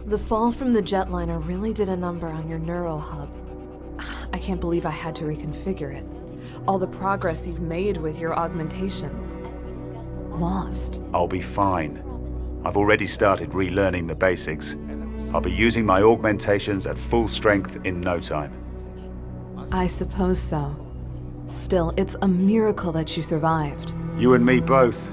The fall from the jetliner really did a number on your neurohub. I can't believe I had to reconfigure it. All the progress you've made with your augmentations. Lost. I'll be fine. I've already started relearning the basics. I'll be using my augmentations at full strength in no time. I suppose so. Still, it's a miracle that you survived. You and me both.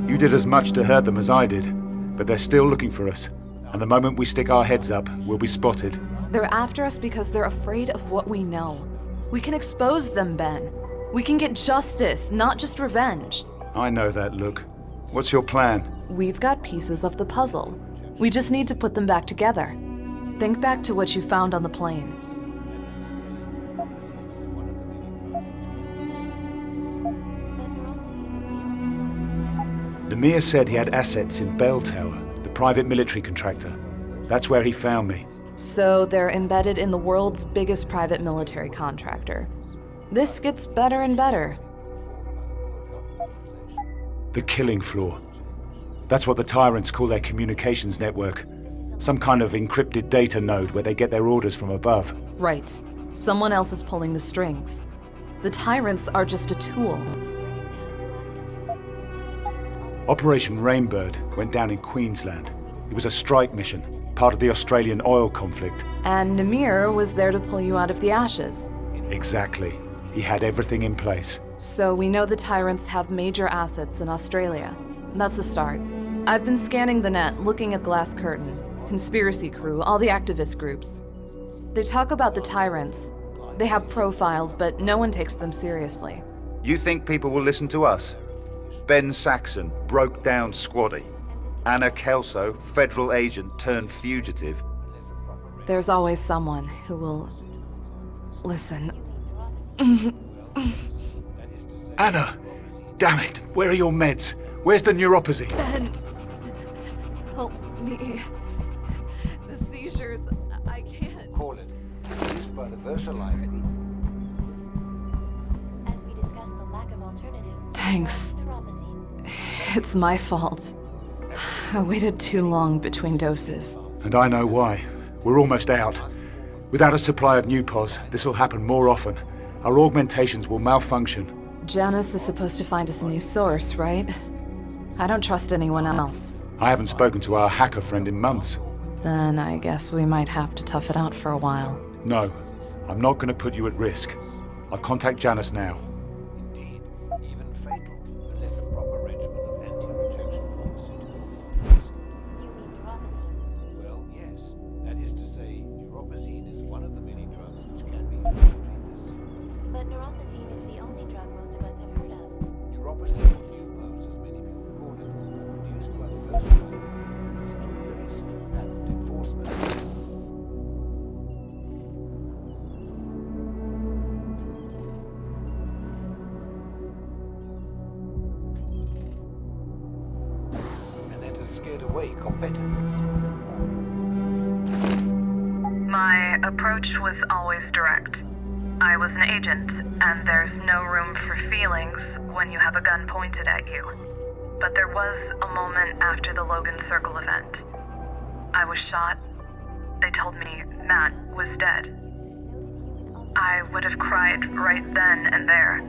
You did as much to hurt them as I did, but they're still looking for us. And the moment we stick our heads up, we'll be spotted. They're after us because they're afraid of what we know. We can expose them, Ben. We can get justice, not just revenge. I know that look. What's your plan? We've got pieces of the puzzle. We just need to put them back together. Think back to what you found on the plane. Lemire said he had assets in Bell Tower, the private military contractor. That's where he found me. So they're embedded in the world's biggest private military contractor. This gets better and better. The killing floor. That's what the tyrants call their communications network. Some kind of encrypted data node where they get their orders from above. Right. Someone else is pulling the strings. The tyrants are just a tool. Operation Rainbird went down in Queensland. It was a strike mission, part of the Australian oil conflict. And Lemire was there to pull you out of the ashes. Exactly. He had everything in place. So we know the tyrants have major assets in Australia. That's a start. I've been scanning the net, looking at Glass Curtain, Conspiracy Crew, all the activist groups. They talk about the tyrants. They have profiles, but no one takes them seriously. You think people will listen to us? Ben Saxon, broke down squaddy. Anna Kelso, federal agent turned fugitive. There's always someone who will listen. Anna! Damn it! Where are your meds? Where's the neuropathy? Ben! Help me. The seizures, I can't. Call it. Produced by the VersaLife Group. As we discussed the lack of alternatives. Thanks. It's my fault. I waited too long between doses. And I know why. We're almost out. Without a supply of new POS, this'll happen more often. Our augmentations will malfunction. Janice is supposed to find us a new source, right? I don't trust anyone else. I haven't spoken to our hacker friend in months. Then I guess we might have to tough it out for a while. No, I'm not going to put you at risk. I'll contact Janice now. Indeed, even fatal, unless a proper regimen of anti-rejection pharmaceuticals are used. You mean neuropathy? Well, yes. That is to say, neuropazine is one of the many drugs which can be used to treat this. But neuropazine is the only drug most of us have heard of. Neuropazine, or new pose, as many people call it, produced by the VersaLife Group, is under very strict patent enforcement. And that has scared away competitors. My approach was always direct. I was an agent, and there's no room for feelings when you have a gun pointed at you. But there was a moment after the Logan Circle event. I was shot. They told me Matt was dead. I would have cried right then and there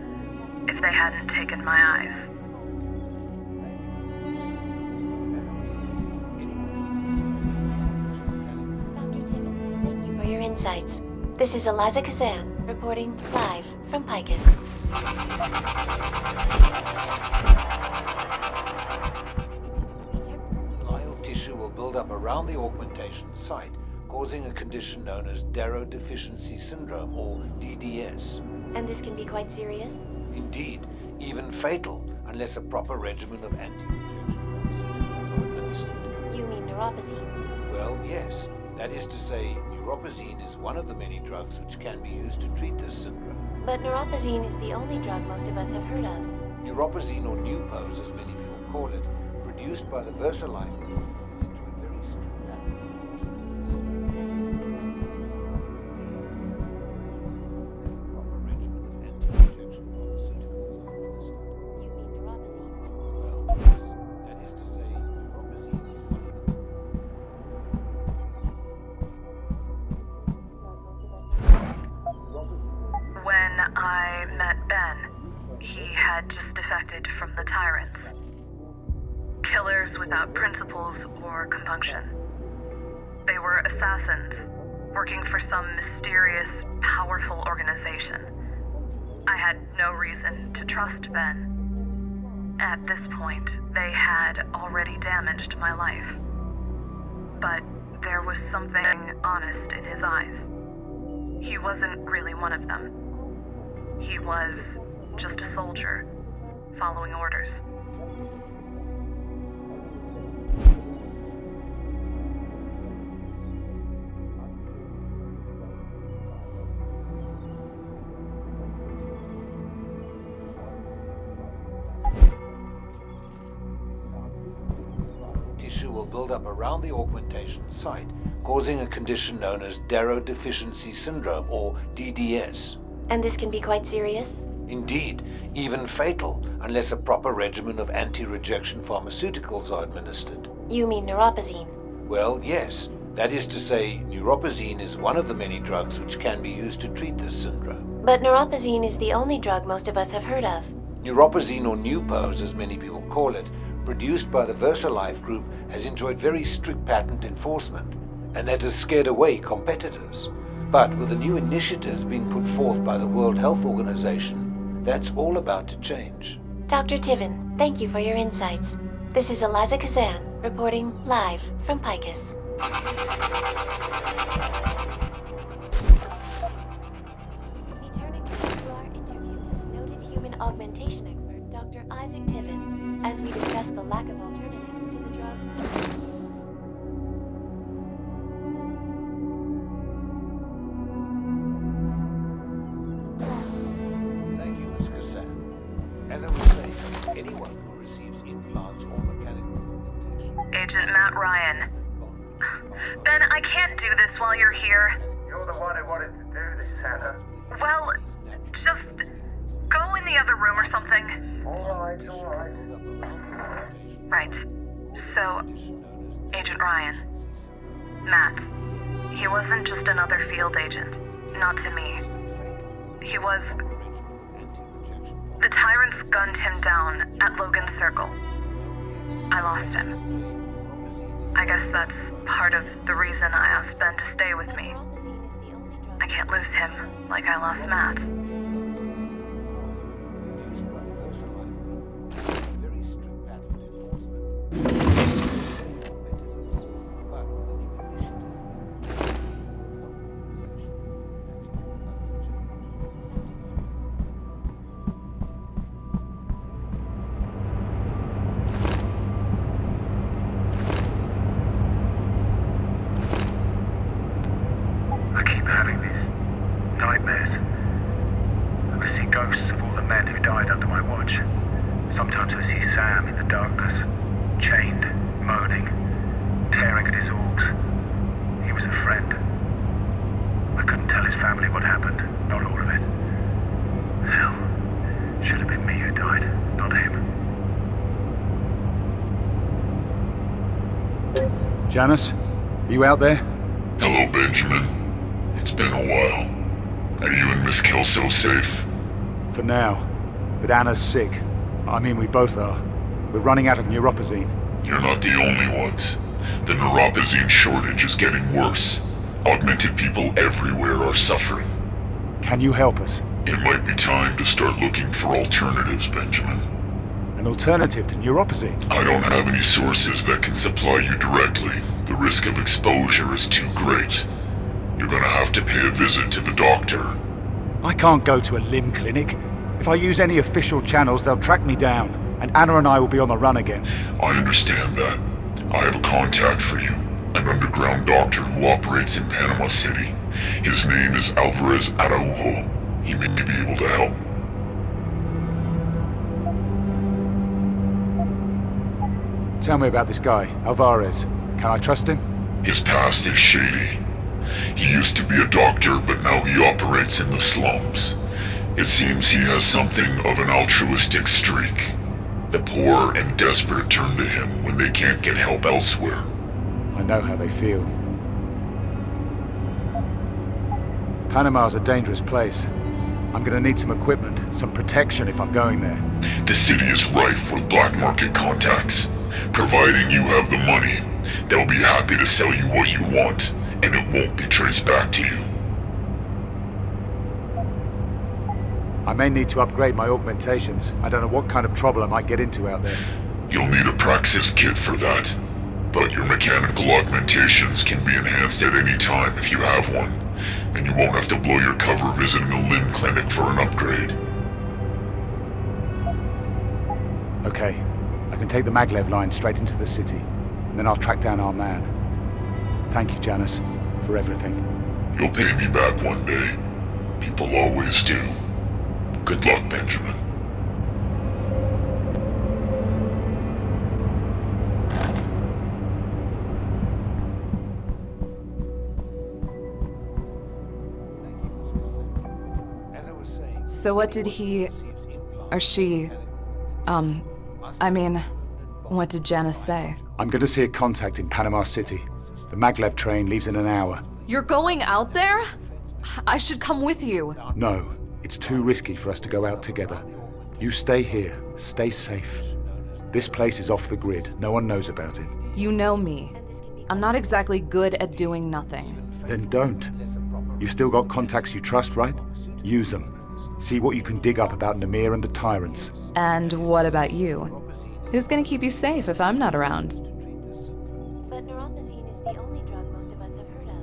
if they hadn't taken my eyes. Dr. Timmon, thank you for your insights. This is Eliza Kazan, reporting live from Picus. Glial tissue will build up around the augmentation site, causing a condition known as Darrow Deficiency Syndrome, or DDS. And this can be quite serious? Indeed, even fatal, unless a proper regimen of anti-rejection pharmaceuticals are administered. You mean neuropathy? Well, yes. That is to say, neuropazine is one of the many drugs which can be used to treat this syndrome. But neuropazine is the only drug most of us have heard of. Neuropazine, or new pose, as many people call it, produced by the VersaLife Group, has enjoyed very strict patent enforcement. As a proper regimen of anti-rejection pharmaceuticals are administered. You mean neuropazine? Well, yes. That is to say, neuropazine is one of the separated from the tyrants. Killers without principles or compunction. They were assassins, working for some mysterious, powerful organization. I had no reason to trust Ben. At this point, they had already damaged my life. But there was something honest in his eyes. He wasn't really one of them. He was just a soldier, following orders. Tissue will build up around the augmentation site, causing a condition known as Darrow Deficiency Syndrome, or DDS. And this can be quite serious? Indeed, even fatal, unless a proper regimen of anti-rejection pharmaceuticals are administered. You mean neuropazine? Well, yes. That is to say, neuropazine is one of the many drugs which can be used to treat this syndrome. But neuropazine is the only drug most of us have heard of. Neuropazine, or Nupos as many people call it, produced by the VersaLife Group, has enjoyed very strict patent enforcement, and that has scared away competitors. But with the new initiatives being put forth by the World Health Organization, that's all about to change. Dr. Tiven, thank you for your insights. This is Eliza Kazan, reporting live from Picus. Returning to our interview with noted human augmentation expert Dr. Isaac Tiven, as we discuss the lack of alternatives to the drug. Thank you, Ms. Kassan. As I was saying, anyone who receives implants or mechanical augmentation... Agent Matt Ryan. Ben, I can't do this while you're here. You're the one who wanted to do this, Hannah. Well, just go in the other room or something. All right. Right. So, Agent Ryan. Matt. He wasn't just another field agent. Not to me. He was... The tyrants gunned him down at Logan Circle. I lost him. I guess that's part of the reason I asked Ben to stay with me. I can't lose him like I lost Matt. Very strict patent enforcement. I keep having these nightmares. I see ghosts of all the men who died under my watch. Sometimes I see Sam in the darkness, chained, moaning, tearing at his orgs. He was a friend. I couldn't tell his family what happened, not all of it. Hell, should have been me who died, not him. Janice, are you out there? Hello, Benjamin. It's been a while. Are you and Miss Kelso safe? For now. But Anna's sick. I mean, we both are. We're running out of neuropazine. You're not the only ones. The neuropazine shortage is getting worse. Augmented people everywhere are suffering. Can you help us? It might be time to start looking for alternatives, Benjamin. An alternative to neuropazine? I don't have any sources that can supply you directly. The risk of exposure is too great. You're gonna have to pay a visit to the doctor. I can't go to a limb clinic. If I use any official channels, they'll track me down, and Anna and I will be on the run again. I understand that. I have a contact for you. An underground doctor who operates in Panama City. His name is Alvarez Araujo. He may be able to help. Tell me about this guy, Alvarez. Can I trust him? His past is shady. He used to be a doctor, but now he operates in the slums. It seems he has something of an altruistic streak. The poor and desperate turn to him when they can't get help elsewhere. I know how they feel. Panama's a dangerous place. I'm gonna need some equipment, some protection if I'm going there. The city is rife with black market contacts. Providing you have the money, they'll be happy to sell you what you want, and it won't be traced back to you. I may need to upgrade my augmentations. I don't know what kind of trouble I might get into out there. You'll need a praxis kit for that, but your mechanical augmentations can be enhanced at any time if you have one, and you won't have to blow your cover visiting a limb clinic for an upgrade. Okay, I can take the maglev line straight into the city, and then I'll track down our man. Thank you, Janice, for everything. You'll pay me back one day. People always do. Good luck, Benjamin. So what did he... or she... what did Janice say? I'm going to see a contact in Panama City. The maglev train leaves in an hour. You're going out there? I should come with you. No, it's too risky for us to go out together. You stay here. Stay safe. This place is off the grid. No one knows about it. You know me. I'm not exactly good at doing nothing. Then don't. You've still got contacts you trust, right? Use them. See what you can dig up about Namir and the tyrants. And what about you? Who's gonna keep you safe if I'm not around? But neuropozyne is the only drug most of us have heard of.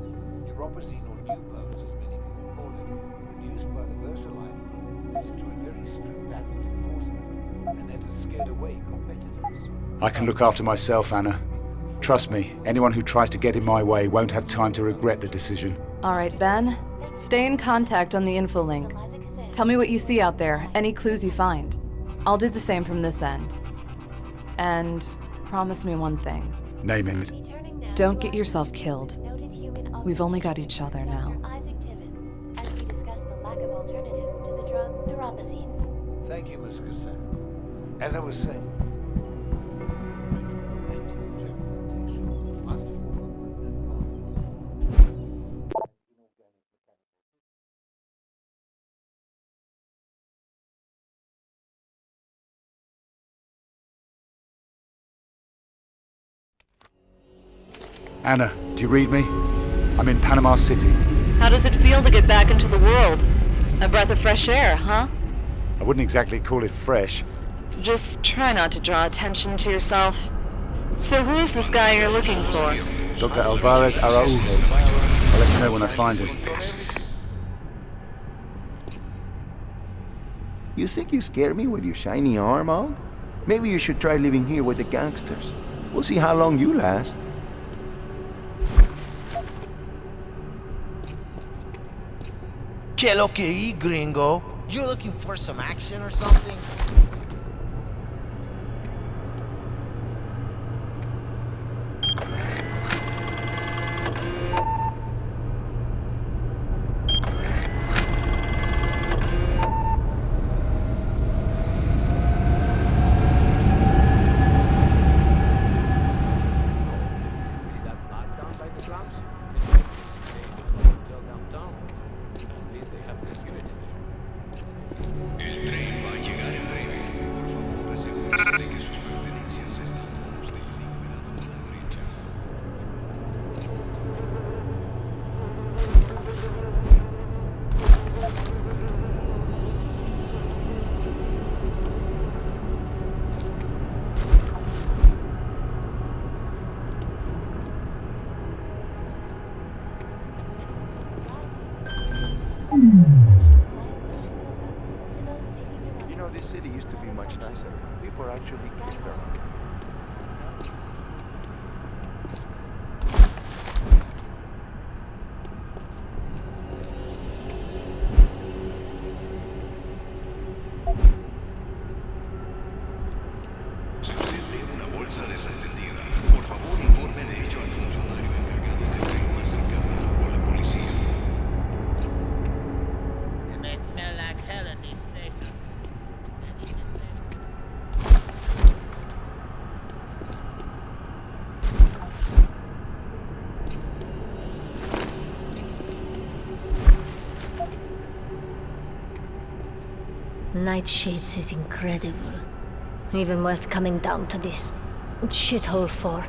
Neuropozyne, or new pose as many people call it, produced by the VersaLife Group, has enjoyed very strict patent enforcement, and that has scared away competitors. I can look after myself, Anna. Trust me, anyone who tries to get in my way won't have time to regret the decision. All right, Ben. Stay in contact on the info link. Tell me what you see out there, any clues you find. I'll do the same from this end. And promise me one thing. Name it. Don't get yourself killed. We've only got each other now. As we discuss the lack of alternatives to the drug neuropozyne. Thank you, Miss Cassell. As I was saying, must form a permanent bond. Anna, do you read me? I'm in Panama City. How does it feel to get back into the world? A breath of fresh air, huh? I wouldn't exactly call it fresh. Just try not to draw attention to yourself. So who's this guy you're looking for? Dr. Alvarez Araujo. I'll let you know when I find him. You think you scare me with your shiny arm, Og? Maybe you should try living here with the gangsters. We'll see how long you last. Que lo que hay, gringo? You looking for some action or something? You know, this city used to be much nicer. People are actually cleaner. Si usted ve una bolsa desatendida, por favor informe de ello al funcionario encargado del tren más cercano o la policía. It may smell like hell in these stations. Nightshades is incredible. Even worth coming down to this shithole for.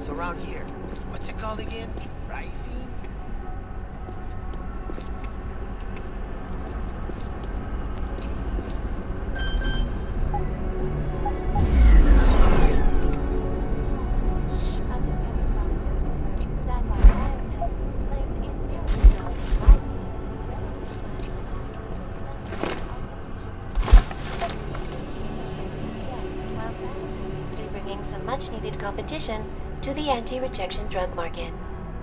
Around here. What's it called again? Rising? Bringing some much-needed competition to the anti-rejection drug market.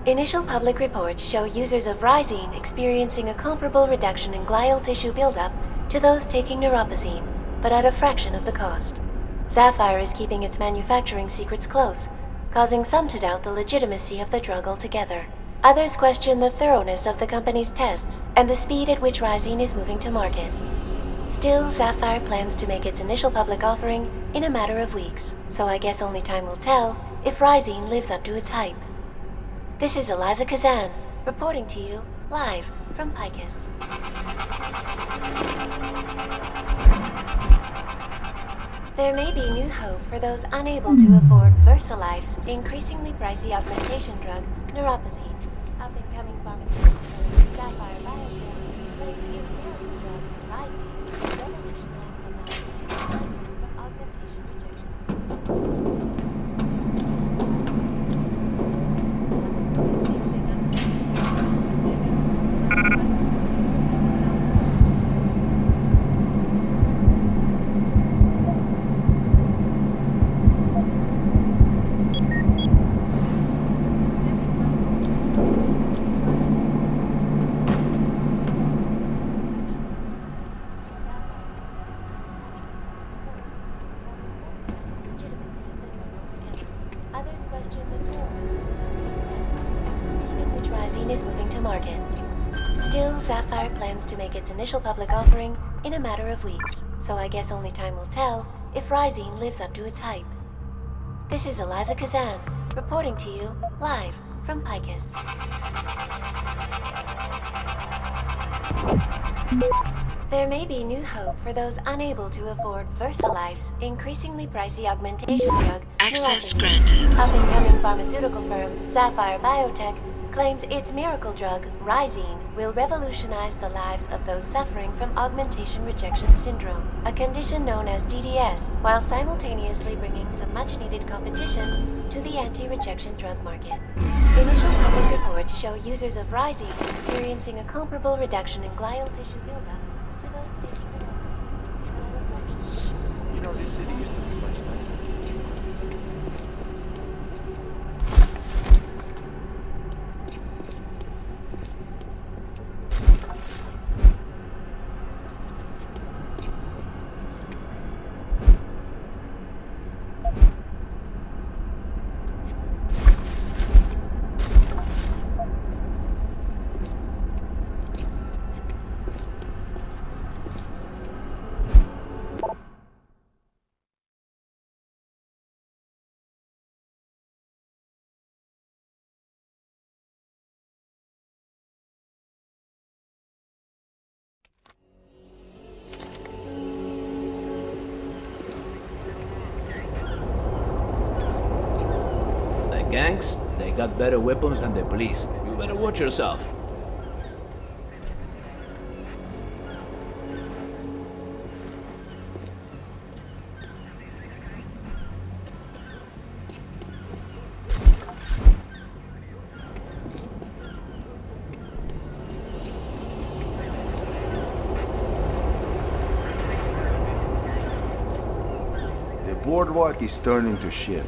Initial public reports show users of Rising experiencing a comparable reduction in glial tissue buildup to those taking neuropozyne, but at a fraction of the cost. Sapphire is keeping its manufacturing secrets close, causing some to doubt the legitimacy of the drug altogether. Others question the thoroughness of the company's tests and the speed at which Rising is moving to market. Still, Sapphire plans to make its initial public offering in a matter of weeks, so I guess only time will tell if Rising lives up to its hype. This is Eliza Kazan, reporting to you live from Picus. There may be new hope for those unable to afford VersaLife's increasingly pricey augmentation drug, neuropozyne. Up-and-coming pharmaceutical firm Sapphire Biotech claims its miracle drug, Rising, revolutionized the lives of people from augmentation rejections. Sapphire plans to make its initial public offering in a matter of weeks, so I guess only time will tell if Rising lives up to its hype. This is Eliza Kazan, reporting to you live from Picus. There may be new hope for those unable to afford VersaLife's increasingly pricey augmentation drug. Access granted. Up-and-coming pharmaceutical firm Sapphire Biotech claims its miracle drug, Risine, will revolutionize the lives of those suffering from augmentation rejection syndrome, a condition known as DDS, while simultaneously bringing some much-needed competition to the anti-rejection drug market. Initial public reports show users of Risine experiencing a comparable reduction in glial tissue buildup to those taking the drugs. You know, this city used to be much nicer. Gangs, they got better weapons than the police. You better watch yourself. The boardwalk is turning to shit.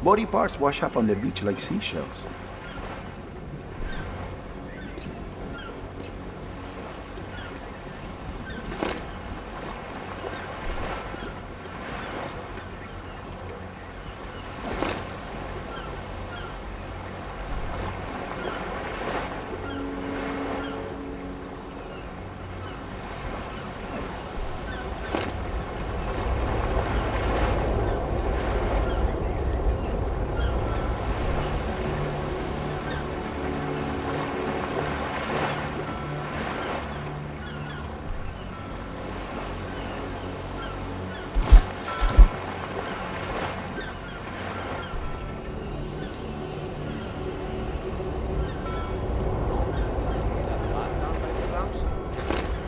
Body parts wash up on the beach like seashells.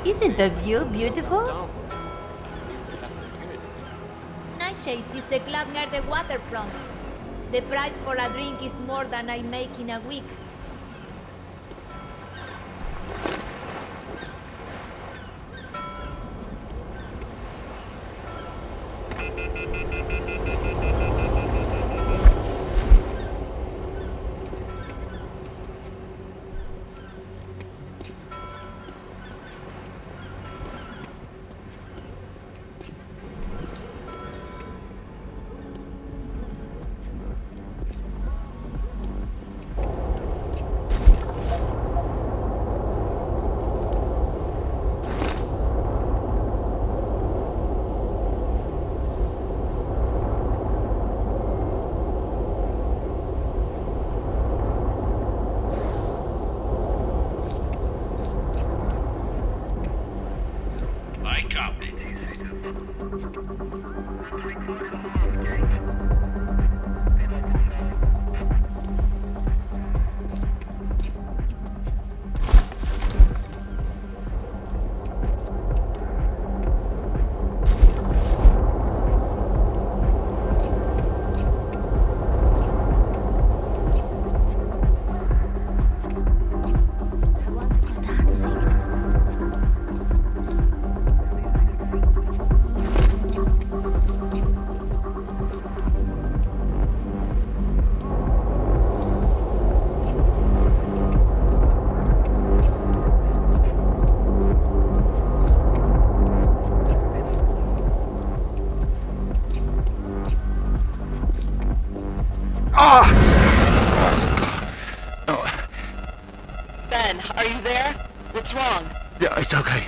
Isn't the view beautiful? Nightshades is the club near the waterfront. The price for a drink is more than I make in a week. Ben, are you there? What's wrong? Yeah, it's okay.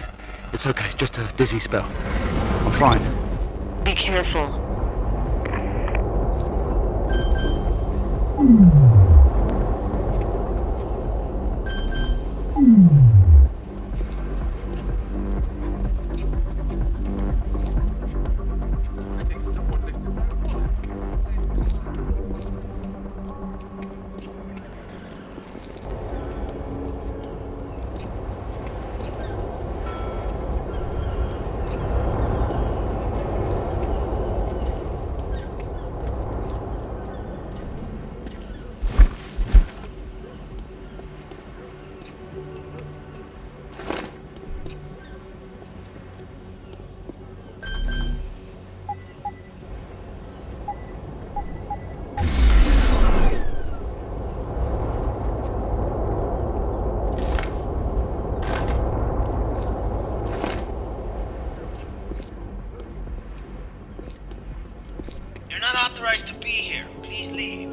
It's okay. It's just a dizzy spell. I'm fine. Be careful. Please leave.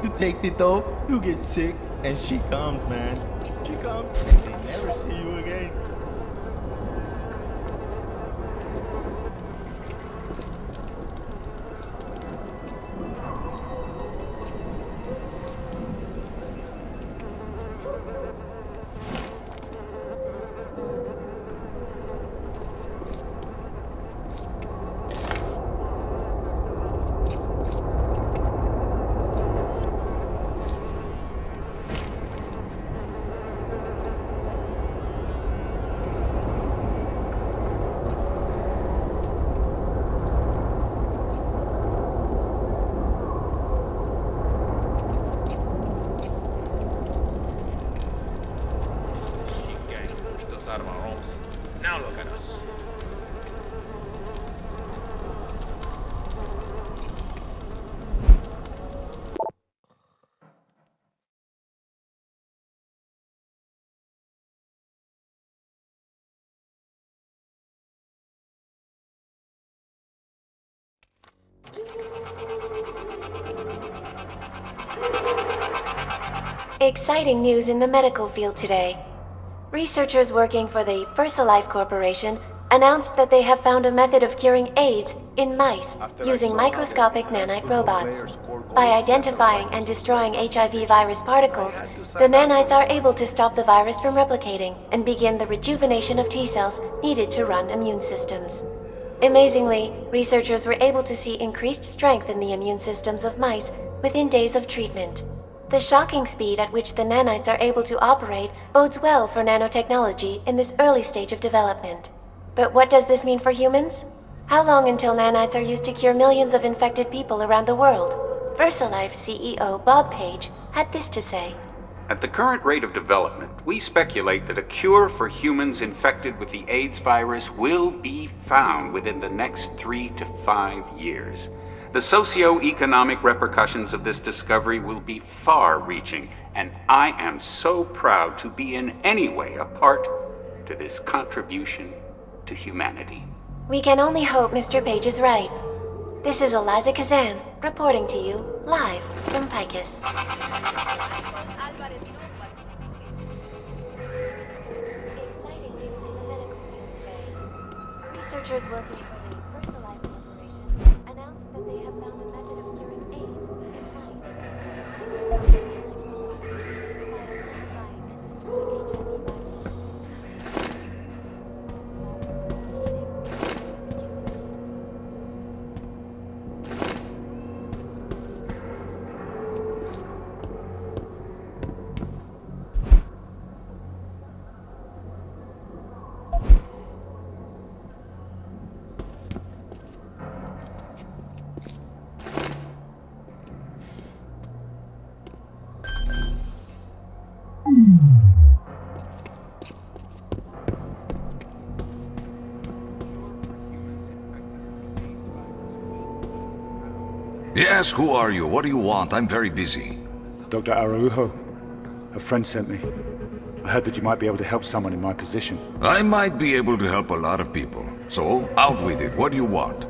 You take the dope, you get sick, and she comes, man. She comes, and they never see you again. Now look at us. Exciting news in the medical field today. Researchers working for the VersaLife Corporation announced that they have found a method of curing AIDS in mice using microscopic nanite robots. By identifying and destroying HIV virus particles, the nanites are able to stop the virus from replicating and begin the rejuvenation of T cells needed to run immune systems. Amazingly, researchers were able to see increased strength in the immune systems of mice within days of treatment. The shocking speed at which the nanites are able to operate bodes well for nanotechnology in this early stage of development. But what does this mean for humans? How long until nanites are used to cure millions of infected people around the world? VersaLife CEO Bob Page had this to say. At the current rate of development, we speculate that a cure for humans infected with the AIDS virus will be found within the next 3 to 5 years. The socio-economic repercussions of this discovery will be far-reaching, and I am so proud to be in any way a part to this contribution to humanity. We can only hope Mr. Page is right. This is Eliza Kazan, reporting to you, live from Picus. Exciting news in the medical field today. Researchers working for the VersaLife Corporation announced that they have found a method of curing AIDS in mice using microscopic Yes, who are you? What do you want? I'm very busy. Dr. Araujo. A friend sent me. I heard that you might be able to help someone in my position. I might be able to help a lot of people. So, out with it. What do you want?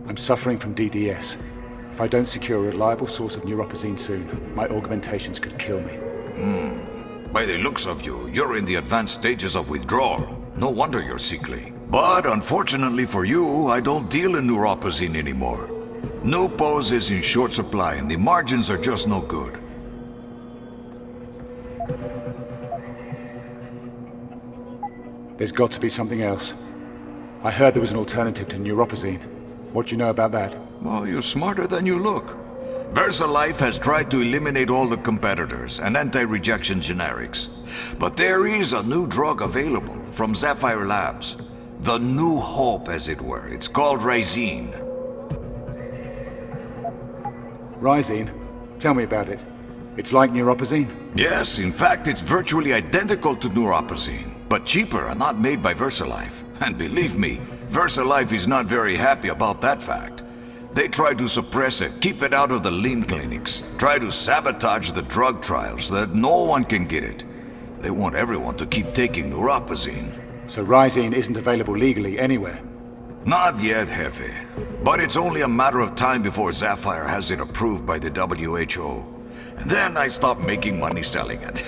I'm suffering from DDS. If I don't secure a reliable source of neuropozyne soon, my augmentations could kill me. By the looks of you, you're in the advanced stages of withdrawal. No wonder you're sickly. But unfortunately for you, I don't deal in neuropozyne anymore. New pose is in short supply and the margins are just no good. There's got to be something else. I heard there was an alternative to neuropozyne. What do you know about that? Well, you're smarter than you look. VersaLife has tried to eliminate all the competitors and anti-rejection generics. But there is a new drug available from Sapphire Labs. The new hope, as it were. It's called Rysine. Rysine? Tell me about it. It's like neuropozyne? Yes, in fact, it's virtually identical to neuropozyne, but cheaper and not made by VersaLife. And believe me, VersaLife is not very happy about that fact. They try to suppress it, keep it out of the lean clinics, try to sabotage the drug trials so that no one can get it. They want everyone to keep taking neuropozyne. So Rysine isn't available legally anywhere? Not yet, Jefe. But it's only a matter of time before Sapphire has it approved by the WHO. And then I stop making money selling it.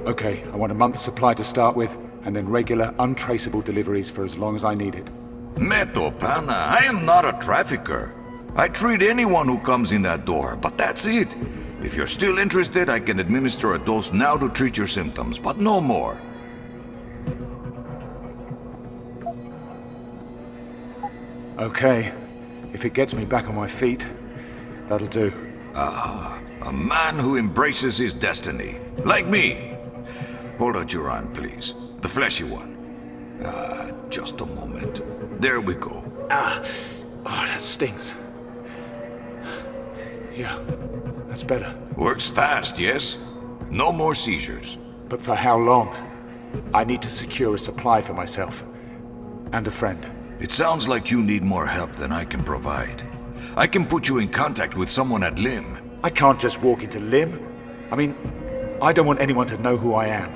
Okay, I want a month's supply to start with, and then regular, untraceable deliveries for as long as I need it. Meto, pana, I am not a trafficker. I treat anyone who comes in that door, but that's it. If you're still interested, I can administer a dose now to treat your symptoms, but no more. Okay. If it gets me back on my feet, that'll do. A man who embraces his destiny. Like me. Hold out your arm, please. The fleshy one. Just a moment. There we go. Oh, that stings. Yeah, that's better. Works fast, yes? No more seizures. But for how long? I need to secure a supply for myself. And a friend. It sounds like you need more help than I can provide. I can put you in contact with someone at LIM. I can't just walk into LIM. I mean, I don't want anyone to know who I am.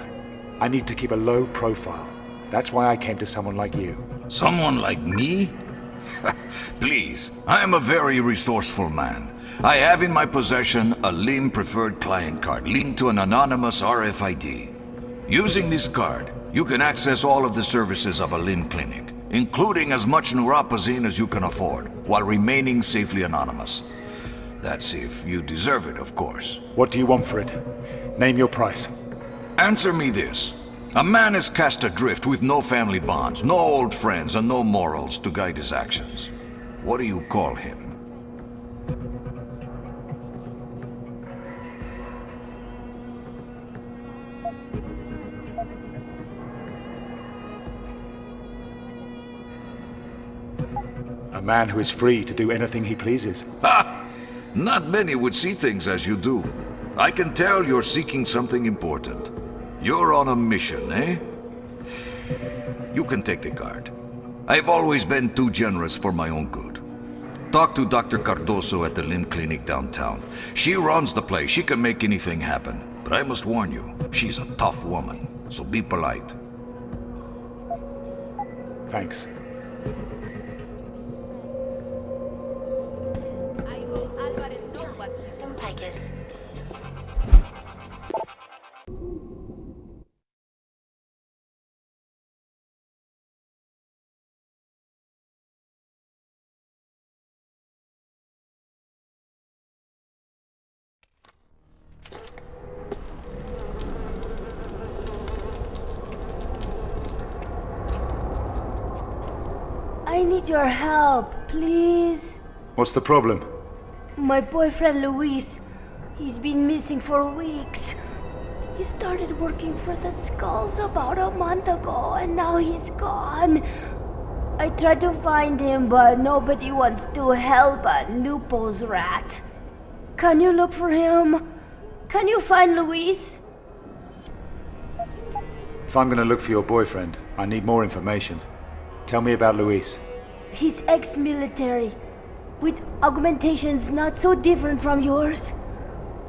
I need to keep a low profile. That's why I came to someone like you. Someone like me? Please, I am a very resourceful man. I have in my possession a LIM preferred client card linked to an anonymous RFID. Using this card, you can access all of the services of a LIM clinic, including as much neuropozyne as you can afford, while remaining safely anonymous. That's if you deserve it, of course. What do you want for it? Name your price. Answer me this. A man is cast adrift with no family bonds, no old friends, and no morals to guide his actions. What do you call him? A man who is free to do anything he pleases. Ha! Not many would see things as you do. I can tell you're seeking something important. You're on a mission, eh? You can take the card. I've always been too generous for my own good. Talk to Dr. Cardoso at the LIM clinic downtown. She runs the place. She can make anything happen. But I must warn you, she's a tough woman. So be polite. Thanks. I hope Alvarez knows what he's doing. Ticus. I need your help, please. What's the problem? My boyfriend Luis, he's been missing for weeks. He started working for the Skulls about a month ago, and now he's gone. I tried to find him, but nobody wants to help a Nupo's rat. Can you look for him? Can you find Luis? If I'm gonna look for your boyfriend, I need more information. Tell me about Luis. He's ex-military, with augmentations not so different from yours.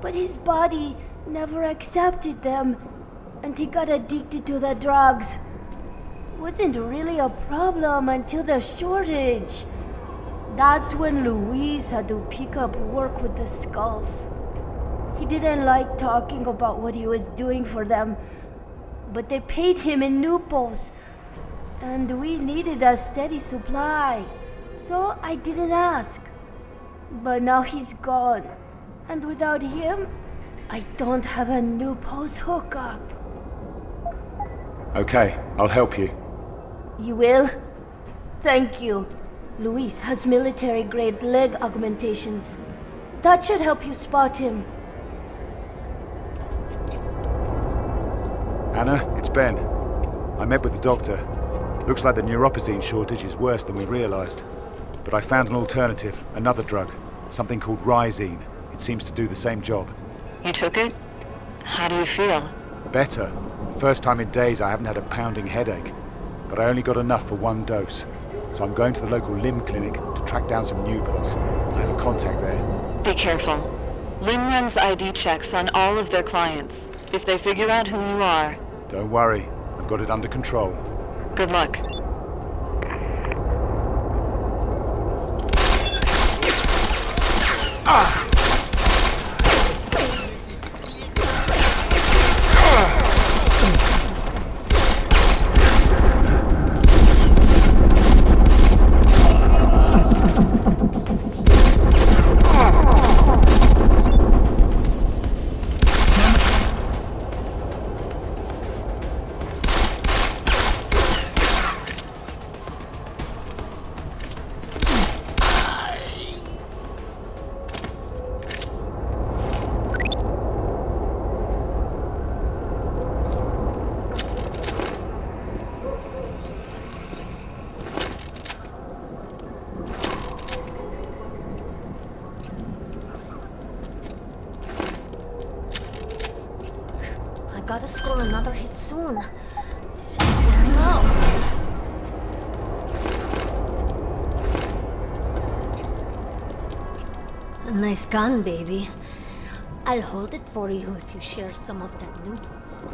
But his body never accepted them, and he got addicted to the drugs. Wasn't really a problem until the shortage. That's when Luis had to pick up work with the Skulls. He didn't like talking about what he was doing for them, but they paid him in Nupos, and we needed a steady supply, so I didn't ask. But now he's gone, and without him, I don't have a Nupos hookup. Okay, I'll help you. You will? Thank you. Luis has military-grade leg augmentations. That should help you spot him. Anna, it's Ben. I met with the doctor. Looks like the neuropozyne shortage is worse than we realized. But I found an alternative, another drug, something called Rhizine. It seems to do the same job. You took it? How do you feel? Better. First time in days I haven't had a pounding headache. But I only got enough for one dose. So I'm going to the local limb clinic to track down some Newports. I have a contact there. Be careful. Lim runs ID checks on all of their clients. If they figure out who you are... Don't worry. I've got it under control. Good luck. Ah! Gotta score another hit soon. This shit's wearing off. A nice gun, baby. I'll hold it for you if you share some of that news.